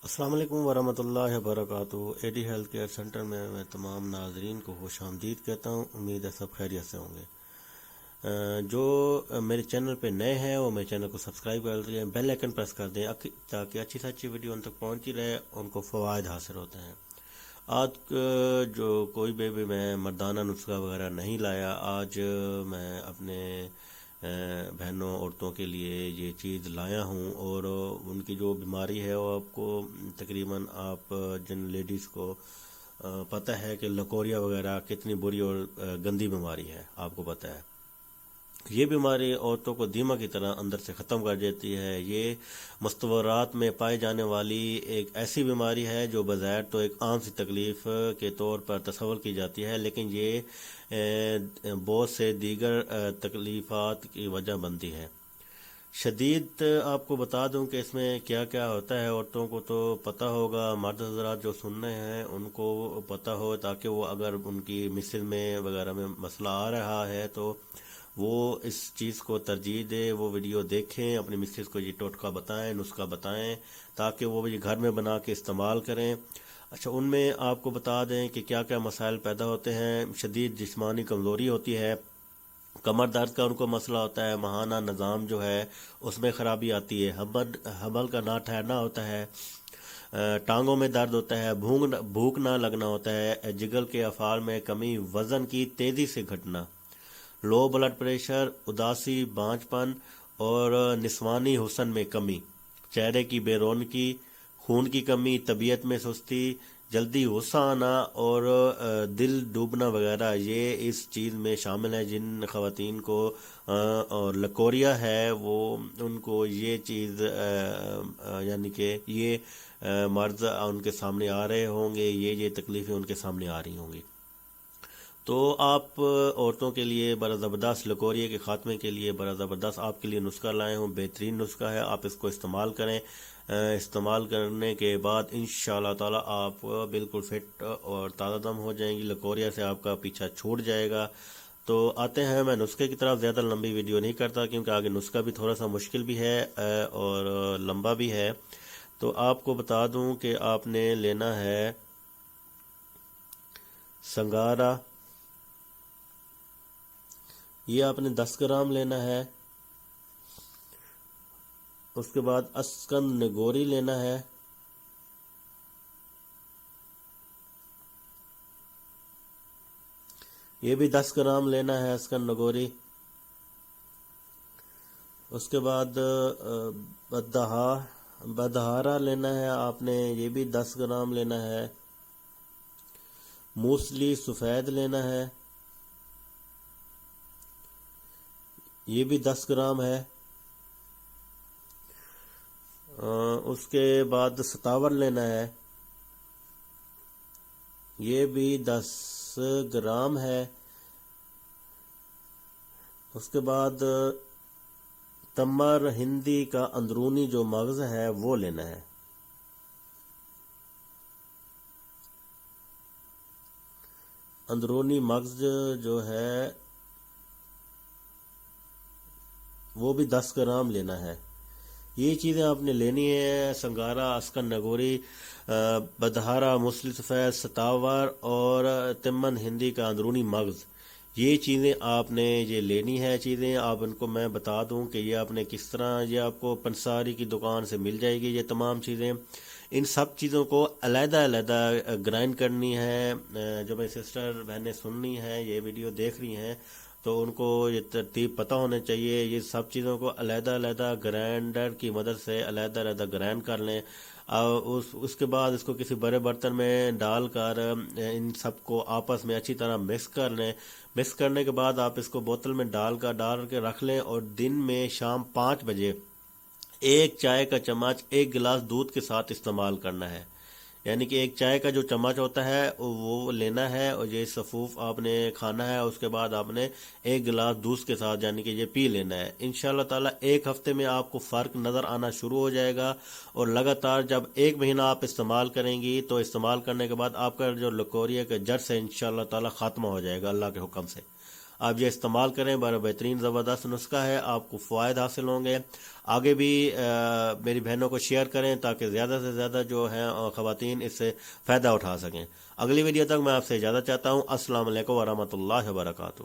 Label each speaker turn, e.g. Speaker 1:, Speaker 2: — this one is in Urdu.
Speaker 1: السلام علیکم ورحمۃ اللہ وبرکاتہ۔ اے ڈی ہیلتھ کیئر سینٹر میں تمام ناظرین کو خوش آمدید کہتا ہوں۔ امید ہے سب خیریت سے ہوں گے۔ جو میرے چینل پہ نئے ہیں وہ میرے چینل کو سبسکرائب کر دیں، بیل آئکن پریس کر دیں تاکہ اچھی سے اچھی ویڈیو ان تک پہنچتی رہے، ان کو فوائد حاصل ہوتے ہیں۔ آج جو کوئی بھی میں مردانہ نسخہ وغیرہ نہیں لایا، آج میں اپنے بہنوں عورتوں کے لیے یہ چیز لایا ہوں، اور ان کی جو بیماری ہے وہ آپ کو تقریباً آپ جن لیڈیز کو پتہ ہے کہ لکوریا وغیرہ کتنی بری اور گندی بیماری ہے، آپ کو پتہ ہے۔ یہ بیماری عورتوں کو دیمہ کی طرح اندر سے ختم کر دیتی ہے۔ یہ مستورات میں پائے جانے والی ایک ایسی بیماری ہے جو بظاہر تو ایک عام سی تکلیف کے طور پر تصور کی جاتی ہے، لیکن یہ بہت سے دیگر تکلیفات کی وجہ بنتی ہے۔ شدید آپ کو بتا دوں کہ اس میں کیا کیا ہوتا ہے، عورتوں کو تو پتہ ہوگا، مرد حضرات جو سن رہے ہیں ان کو پتہ ہو، تاکہ وہ اگر ان کی مثل میں وغیرہ میں مسئلہ آ رہا ہے تو وہ اس چیز کو ترجیح دے، وہ ویڈیو دیکھیں، اپنی مسز کو یہ ٹوٹکا بتائیں، نسخہ بتائیں، تاکہ وہ یہ گھر میں بنا کے استعمال کریں۔ اچھا، ان میں آپ کو بتا دیں کہ کیا کیا مسائل پیدا ہوتے ہیں۔ شدید جسمانی کمزوری ہوتی ہے، کمر درد کا ان کو مسئلہ ہوتا ہے، ماہانہ نظام جو ہے اس میں خرابی آتی ہے، حمل کا نہ ٹھہرنا ہوتا ہے، ٹانگوں میں درد ہوتا ہے، بھوک نہ لگنا ہوتا ہے، جگر کے افعال میں کمی، وزن کی تیزی سے گھٹنا، لو بلڈ پریشر، اداسی، بانجھ پن اور نسوانی حسن میں کمی، چہرے کی بے رونقی، خون کی کمی، طبیعت میں سستی، جلدی غصہ آنا اور دل ڈوبنا وغیرہ، یہ اس چیز میں شامل ہے۔ جن خواتین کو اور لکوریا ہے وہ ان کو یہ چیز یعنی کہ یہ مرض ان کے سامنے آ رہے ہوں گے، یہ تکلیفیں ان کے سامنے آ رہی ہوں گی، تو آپ عورتوں کے لیے بڑا زبردست لکوریا کے خاتمے کے لیے بڑا زبردست آپ کے لیے نسخہ لائے ہوں۔ بہترین نسخہ ہے، آپ اس کو استعمال کریں۔ استعمال کرنے کے بعد انشاءاللہ تعالی آپ بالکل فٹ اور تازہ دم ہو جائیں گی، لکوریا سے آپ کا پیچھا چھوٹ جائے گا۔ تو آتے ہیں، میں نسخے کی طرف زیادہ لمبی ویڈیو نہیں کرتا کیونکہ آگے نسخہ بھی تھوڑا سا مشکل بھی ہے اور لمبا بھی ہے۔ تو آپ کو بتا دوں کہ آپ نے لینا ہے سنگارا، یہ آپ نے 10 گرام لینا ہے۔ اس کے بعد اسکند نگوری لینا ہے، یہ بھی 10 گرام لینا ہے اسکند نگوری۔ اس کے بعد بدہارا لینا ہے آپ نے، یہ بھی 10 گرام لینا ہے۔ موسلی سفید لینا ہے، یہ بھی 10 گرام ہے۔ اس کے بعد ستاور لینا ہے، یہ بھی 10 گرام ہے۔ اس کے بعد تمر ہندی کا اندرونی جو مغز ہے وہ لینا ہے، اندرونی مغز جو ہے وہ بھی 10 گرام لینا ہے۔ یہ چیزیں آپ نے لینی ہیں، سنگارا، اسکند نگوری، بدہارا، موسلی سفید، ستاور اور تمن ہندی کا اندرونی مغز، یہ چیزیں آپ نے یہ لینی ہے۔ چیزیں آپ ان کو میں بتا دوں کہ یہ آپ نے کس طرح، یہ آپ کو پنساری کی دکان سے مل جائے گی یہ تمام چیزیں۔ ان سب چیزوں کو علیحدہ علیحدہ گرائنڈ کرنی ہے۔ جو میری سسٹر بہنیں سننی ہیں، یہ ویڈیو دیکھ رہی ہیں، تو ان کو یہ ترتیب پتہ ہونا چاہیے۔ یہ سب چیزوں کو علیحدہ علیحدہ گرائنڈر کی مدد سے علیحدہ علیحدہ گرائنڈ کر لیں۔ اس کے بعد اس کو کسی بڑے برتن میں ڈال کر ان سب کو آپس میں اچھی طرح مکس کر لیں۔ مکس کرنے کے بعد آپ اس کو بوتل میں ڈال کے رکھ لیں، اور دن میں شام 5 بجے ایک چائے کا چمچ ایک گلاس دودھ کے ساتھ استعمال کرنا ہے۔ یعنی کہ ایک چائے کا جو چمچ ہوتا ہے وہ لینا ہے، اور یہ سفوف آپ نے کھانا ہے۔ اس کے بعد آپ نے ایک گلاس دودھ کے ساتھ یعنی کہ یہ پی لینا ہے۔ انشاءاللہ تعالی ایک ہفتے میں آپ کو فرق نظر آنا شروع ہو جائے گا، اور لگاتار جب 1 مہینہ آپ استعمال کریں گی تو استعمال کرنے کے بعد آپ کا جو لکوریا کے جڑ سے انشاءاللہ تعالی خاتمہ ہو جائے گا اللہ کے حکم سے۔ آپ یہ استعمال کریں، بڑا بہترین زبردست نسخہ ہے، آپ کو فوائد حاصل ہوں گے۔ آگے بھی میری بہنوں کو شیئر کریں تاکہ زیادہ سے زیادہ جو ہیں خواتین اس سے فائدہ اٹھا سکیں۔ اگلی ویڈیو تک میں آپ سے اجازت چاہتا ہوں۔ السلام علیکم ورحمۃ اللہ وبرکاتہ۔